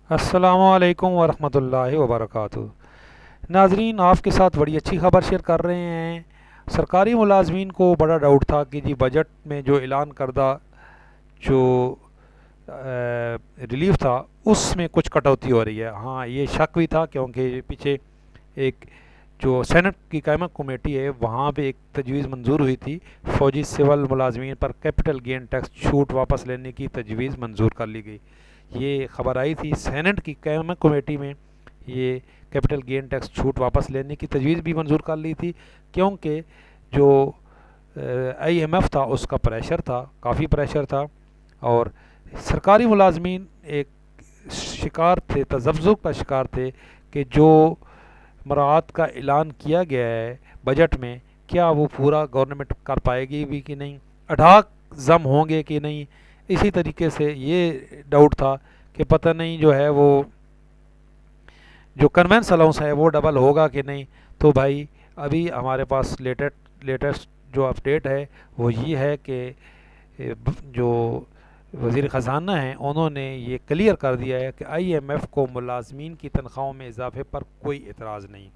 السلام علیکم ورحمۃ اللہ وبرکاتہ۔ ناظرین، آپ کے ساتھ بڑی اچھی خبر شیئر کر رہے ہیں۔ سرکاری ملازمین کو بڑا ڈاؤٹ تھا کہ جی بجٹ میں جو اعلان کردہ جو ریلیف تھا اس میں کچھ کٹوتی ہو رہی ہے۔ ہاں، یہ شک بھی تھا کیونکہ پیچھے ایک جو سینٹ کی قائمہ کمیٹی ہے وہاں پہ ایک تجویز منظور ہوئی تھی، فوجی سول ملازمین پر کیپٹل گین ٹیکس چھوٹ واپس لینے کی تجویز منظور کر لی گئی۔ یہ خبر آئی تھی سینٹ کی قائمہ کمیٹی میں، یہ کیپٹل گین ٹیکس چھوٹ واپس لینے کی تجویز بھی منظور کر لی تھی، کیونکہ جو آئی ایم ایف تھا اس کا پریشر تھا، کافی پریشر تھا، اور سرکاری ملازمین ایک شکار تھے، تذبذب کا شکار تھے کہ جو مراعات کا اعلان کیا گیا ہے بجٹ میں، کیا وہ پورا گورنمنٹ کر پائے گی بھی کہ نہیں، اٹھاک ضم ہوں گے کہ نہیں۔ اسی طریقے سے یہ ڈاؤٹ تھا کہ پتہ نہیں جو ہے وہ جو کنونس الاؤنس ہے وہ ڈبل ہوگا کہ نہیں۔ تو بھائی ابھی ہمارے پاس لیٹسٹ جو اپڈیٹ ہے وہ یہ ہے کہ جو وزیر خزانہ ہیں انہوں نے یہ کلیئر کر دیا ہے کہ آئی ایم ایف کو ملازمین کی تنخواہوں میں اضافے پر کوئی اعتراض نہیں۔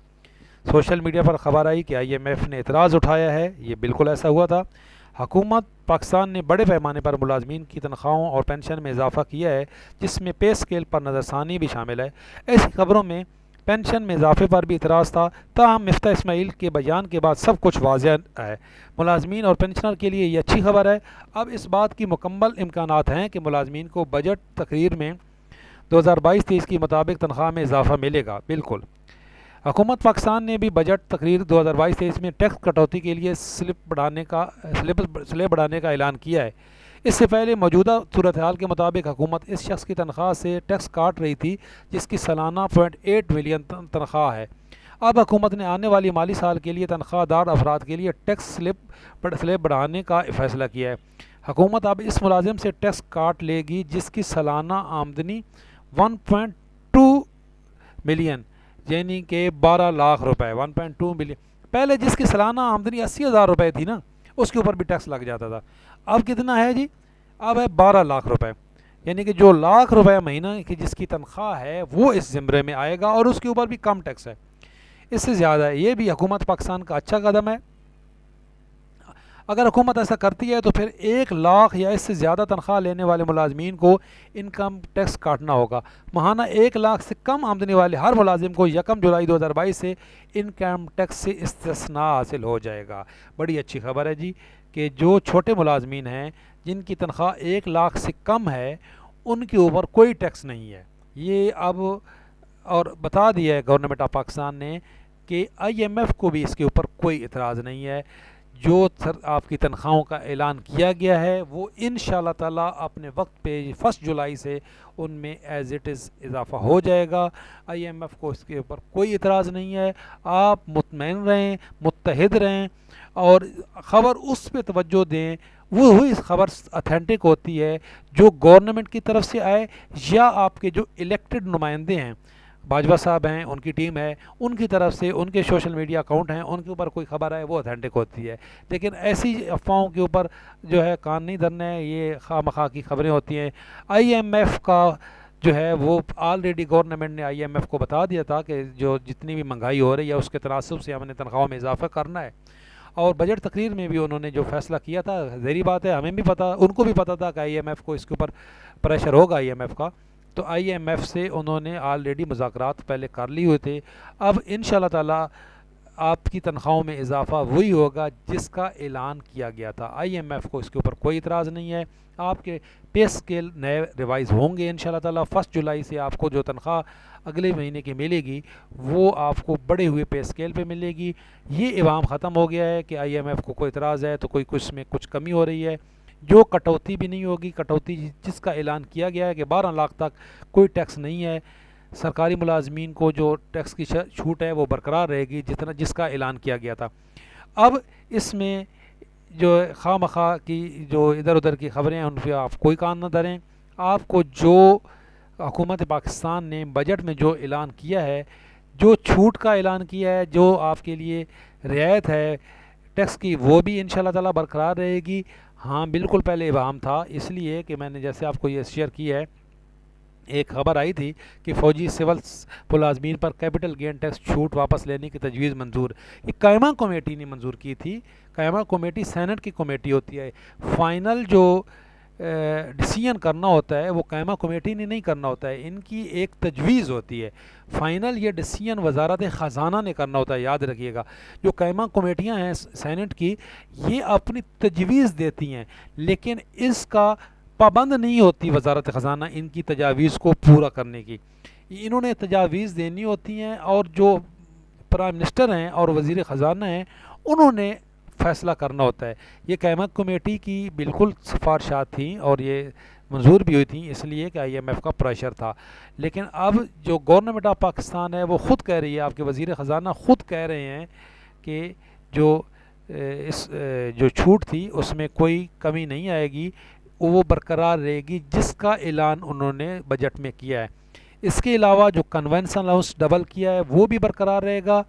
سوشل میڈیا پر خبر آئی کہ آئی ایم ایف نے اعتراض اٹھایا ہے، یہ بالکل ایسا ہوا تھا۔ حکومت پاکستان نے بڑے پیمانے پر ملازمین کی تنخواہوں اور پینشن میں اضافہ کیا ہے، جس میں پے اسکیل پر نظر ثانی بھی شامل ہے۔ ایسی خبروں میں پینشن میں اضافے پر بھی اعتراض تھا، تاہم مفتاح اسماعیل کے بیان کے بعد سب کچھ واضح ہے۔ ملازمین اور پینشنر کے لیے یہ اچھی خبر ہے۔ اب اس بات کی مکمل امکانات ہیں کہ ملازمین کو بجٹ تقریر میں 2022-23 کے مطابق تنخواہ میں اضافہ ملے گا۔ بالکل، حکومت پاکستان نے بھی بجٹ تقریر 2022-23 میں ٹیکس کٹوتی کے لیے سلب بڑھانے کا اعلان کیا ہے۔ اس سے پہلے موجودہ صورتحال کے مطابق حکومت اس شخص کی تنخواہ سے ٹیکس کاٹ رہی تھی جس کی سالانہ 0.8 ملین تنخواہ ہے۔ اب حکومت نے آنے والی مالی سال کے لیے تنخواہ دار افراد کے لیے ٹیکس سلب بڑھانے کا فیصلہ کیا ہے۔ حکومت اب اس ملازم سے ٹیکس کاٹ لے گی جس کی سالانہ آمدنی 1.2 ملین یعنی کہ 12 لاکھ روپے، 1.2 ملین۔ پہلے جس کی سالانہ آمدنی 80,000 روپے تھی نا، اس کے اوپر بھی ٹیکس لگ جاتا تھا۔ اب کتنا ہے جی؟ اب ہے 12 لاکھ روپے، یعنی کہ جو لاکھ روپے مہینہ کی جس کی تنخواہ ہے وہ اس زمرے میں آئے گا اور اس کے اوپر بھی کم ٹیکس ہے، اس سے زیادہ ہے۔ یہ بھی حکومت پاکستان کا اچھا قدم ہے۔ اگر حکومت ایسا کرتی ہے تو پھر 1 لاکھ یا اس سے زیادہ تنخواہ لینے والے ملازمین کو انکم ٹیکس کاٹنا ہوگا۔ ماہانہ 1 لاکھ سے کم آمدنی والے ہر ملازم کو 1 جولائی 2022 سے انکم ٹیکس سے استثناء حاصل ہو جائے گا۔ بڑی اچھی خبر ہے جی کہ جو چھوٹے ملازمین ہیں جن کی تنخواہ 1 لاکھ سے کم ہے ان کے اوپر کوئی ٹیکس نہیں ہے۔ یہ اب اور بتا دیا ہے گورنمنٹ آف پاکستان نے کہ آئی ایم ایف کو بھی اس کے اوپر کوئی اعتراض نہیں ہے۔ جو آپ کی تنخواہوں کا اعلان کیا گیا ہے وہ انشاءاللہ تعالیٰ اپنے وقت پہ 1 جولائی سے ان میں ایز اٹ از اضافہ ہو جائے گا۔ آئی ایم ایف کو اس کے اوپر کوئی اعتراض نہیں ہے۔ آپ مطمئن رہیں، متحد رہیں اور خبر اس پہ توجہ دیں، وہی خبر اتھینٹک ہوتی ہے جو گورنمنٹ کی طرف سے آئے یا آپ کے جو الیکٹڈ نمائندے ہیں، باجوہ صاحب ہیں، ان کی ٹیم ہے، ان کی طرف سے ان کے سوشل میڈیا اکاؤنٹ ہیں، ان کے اوپر کوئی خبر آئے وہ اتھینٹک ہوتی ہے۔ لیکن ایسی افواہوں کے اوپر جو ہے کان نہیں دھرنا ہے، یہ خواہ مخواہ کی خبریں ہوتی ہیں۔ آئی ایم ایف کا جو ہے وہ آلریڈی گورنمنٹ نے آئی ایم ایف کو بتا دیا تھا کہ جو جتنی بھی مہنگائی ہو رہی ہے اس کے تناسب سے ہم نے تنخواہوں میں اضافہ کرنا ہے، اور بجٹ تقریر میں بھی انہوں نے جو فیصلہ کیا تھا، ظاہری بات ہے ہمیں بھی پتہ، ان کو بھی پتہ تھا کہ آئی ایم ایف کو اس کے اوپر پریشر ہوگا آئی ایم ایف کا، تو آئی ایم ایف سے انہوں نے آلریڈی مذاکرات پہلے کر لی ہوئے تھے۔ اب انشاءاللہ تعالیٰ آپ کی تنخواہوں میں اضافہ وہی ہوگا جس کا اعلان کیا گیا تھا۔ آئی ایم ایف کو اس کے اوپر کوئی اعتراض نہیں ہے۔ آپ کے پے اسکیل نئے ریوائز ہوں گے انشاءاللہ تعالیٰ۔ 1 جولائی سے آپ کو جو تنخواہ اگلے مہینے کی ملے گی وہ آپ کو بڑے ہوئے پے اسکیل پہ ملے گی۔ یہ عوام ختم ہو گیا ہے کہ آئی ایم ایف کو کوئی اعتراض ہے تو کوئی کچھ میں کچھ کمی ہو رہی ہے، جو کٹوتی بھی نہیں ہوگی۔ کٹوتی جس کا اعلان کیا گیا ہے کہ 12 لاکھ تک کوئی ٹیکس نہیں ہے، سرکاری ملازمین کو جو ٹیکس کی چھوٹ ہے وہ برقرار رہے گی جس کا اعلان کیا گیا تھا۔ اب اس میں جو خواہ مخواہ کی جو ادھر ادھر کی خبریں ہیں ان پہ آپ کوئی کان نہ دھریں۔ آپ کو جو حکومت پاکستان نے بجٹ میں جو اعلان کیا ہے، جو چھوٹ کا اعلان کیا ہے، جو آپ کے لیے رعایت ہے ٹیکس کی، وہ بھی انشاءاللہ تعالیٰ برقرار رہے گی۔ ہاں بالکل، پہلے ابہام تھا، اس لیے کہ میں نے جیسے آپ کو یہ شیئر کی ہے ایک خبر آئی تھی کہ فوجی سول ملازمین پر کیپٹل گین ٹیکس چھوٹ واپس لینے کی تجویز منظور. یہ قائمہ کمیٹی نے منظور کی تھی. قائمہ کمیٹی سینٹ کی کمیٹی ہوتی ہے. فائنل جو ڈیسیژن کرنا ہوتا ہے وہ قائمہ کمیٹی نے نہیں کرنا ہوتا ہے, ان کی ایک تجویز ہوتی ہے. فائنل یہ ڈیسیژن وزارت خزانہ نے کرنا ہوتا ہے, یاد رکھیے گا. جو قائمہ کمیٹیاں ہیں سینٹ کی, یہ اپنی تجویز دیتی ہیں, لیکن اس کا پابند نہیں ہوتی وزارت خزانہ ان کی تجاویز کو پورا کرنے کی. انہوں نے تجاویز دینی ہوتی ہیں, اور جو پرائم منسٹر ہیں اور وزیر خزانہ ہیں انہوں نے فیصلہ کرنا ہوتا ہے. یہ قائمہ کمیٹی کی بالکل سفارشات تھیں اور یہ منظور بھی ہوئی تھیں, اس لیے کہ IMF کا پریشر تھا. لیکن اب جو گورنمنٹ آف پاکستان ہے وہ خود کہہ رہی ہے, آپ کے وزیر خزانہ خود کہہ رہے ہیں کہ جو چھوٹ تھی اس میں کوئی کمی نہیں آئے گی, وہ برقرار رہے گی جس کا اعلان انہوں نے بجٹ میں کیا ہے. اس کے علاوہ جو کنونشن الاؤنس ڈبل کیا ہے وہ بھی برقرار رہے گا,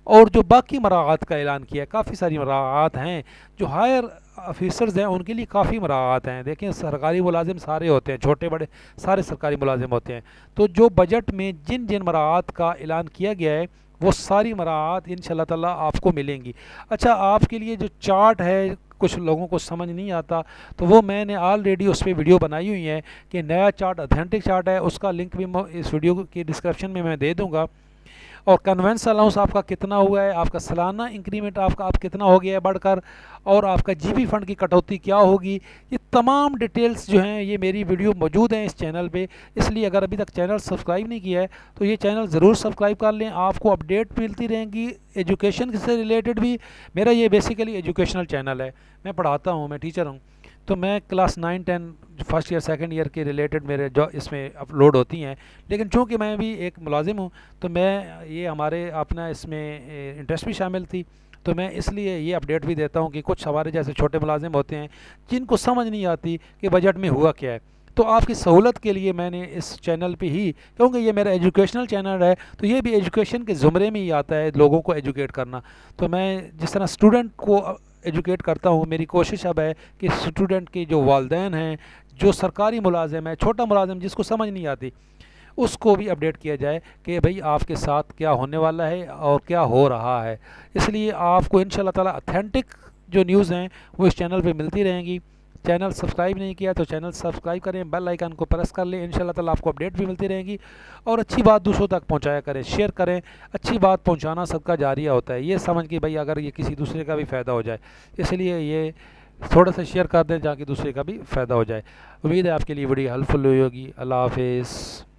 اور جو باقی مراعات کا اعلان کیا ہے, کافی ساری مراعات ہیں. جو ہائر آفیسرز ہیں ان کے لیے کافی مراعات ہیں. دیکھیں سرکاری ملازم سارے ہوتے ہیں, چھوٹے بڑے سارے سرکاری ملازم ہوتے ہیں. تو جو بجٹ میں جن جن مراعات کا اعلان کیا گیا ہے وہ ساری مراعات انشاءاللہ تعالیٰ آپ کو ملیں گی. اچھا, آپ کے لیے جو چارٹ ہے کچھ لوگوں کو سمجھ نہیں آتا, تو وہ میں نے آلریڈی اس پہ ویڈیو بنائی ہوئی ہے کہ نیا چارٹ اتھینٹک چارٹ ہے, اس کا لنک بھی اس ویڈیو کی ڈسکرپشن میں دے دوں گا. اور کنونس الاؤنس آپ کا کتنا ہوا ہے, آپ کا سالانہ انکریمنٹ آپ کا کتنا ہو گیا ہے بڑھ کر, اور آپ کا جی بی فنڈ کی کٹوتی کیا ہوگی, یہ تمام ڈیٹیلز جو ہیں یہ میری ویڈیو موجود ہیں اس چینل پہ. اس لیے اگر ابھی تک چینل سبسکرائب نہیں کیا ہے تو یہ چینل ضرور سبسکرائب کر لیں, آپ کو اپڈیٹ ملتی رہیں گی ایجوکیشن سے ریلیٹڈ بھی. میرا یہ بیسیکلی ایجوکیشنل چینل ہے, میں پڑھاتا ہوں, میں ٹیچر ہوں, تو میں class 9 10 first year second year کے ریلیٹڈ میرے جو اس میں اپلوڈ ہوتی ہیں. لیکن چونکہ میں بھی ایک ملازم ہوں تو میں یہ ہمارے اپنا اس میں انٹرسٹ بھی شامل تھی, تو میں اس لیے یہ اپڈیٹ بھی دیتا ہوں کہ کچھ ہمارے جیسے چھوٹے ملازم ہوتے ہیں جن کو سمجھ نہیں آتی کہ بجٹ میں ہوا کیا ہے. تو آپ کی سہولت کے لیے میں نے اس چینل پہ ہی, کیونکہ یہ میرا ایجوکیشنل چینل ہے تو یہ بھی ایجوکیشن کے زمرے میں ہی آتا ہے, لوگوں کو ایجوکیٹ کرنا. تو میں جس طرح اسٹوڈنٹ کو ایجوکیٹ کرتا ہوں, میری کوشش اب ہے کہ اسٹوڈنٹ کے جو والدین ہیں, جو سرکاری ملازم ہے, چھوٹا ملازم جس کو سمجھ نہیں آتی, اس کو بھی اپڈیٹ کیا جائے کہ بھئی آپ کے ساتھ کیا ہونے والا ہے اور کیا ہو رہا ہے. اس لیے آپ کو انشاءاللہ تعالی اتھینٹک جو نیوز ہیں وہ اس چینل پہ ملتی رہیں گی. چینل سبسکرائب نہیں کیا تو چینل سبسکرائب کریں, بیل آئیکن کو پریس کر لیں, انشاءاللہ تعالی آپ کو اپڈیٹ بھی ملتی رہیں گی. اور اچھی بات دوسروں تک پہنچایا کریں, شیئر کریں. اچھی بات پہنچانا صدقہ جاریہ ہوتا ہے, یہ سمجھ کے بھئی اگر یہ کسی دوسرے کا بھی فائدہ ہو جائے, اس لیے یہ تھوڑا سا شیئر کر دیں تاکہ دوسرے کا بھی فائدہ ہو جائے. امید ہے آپ کے لیے ویڈیو ہیلپ فل ہوئی ہوگی. اللہ حافظ.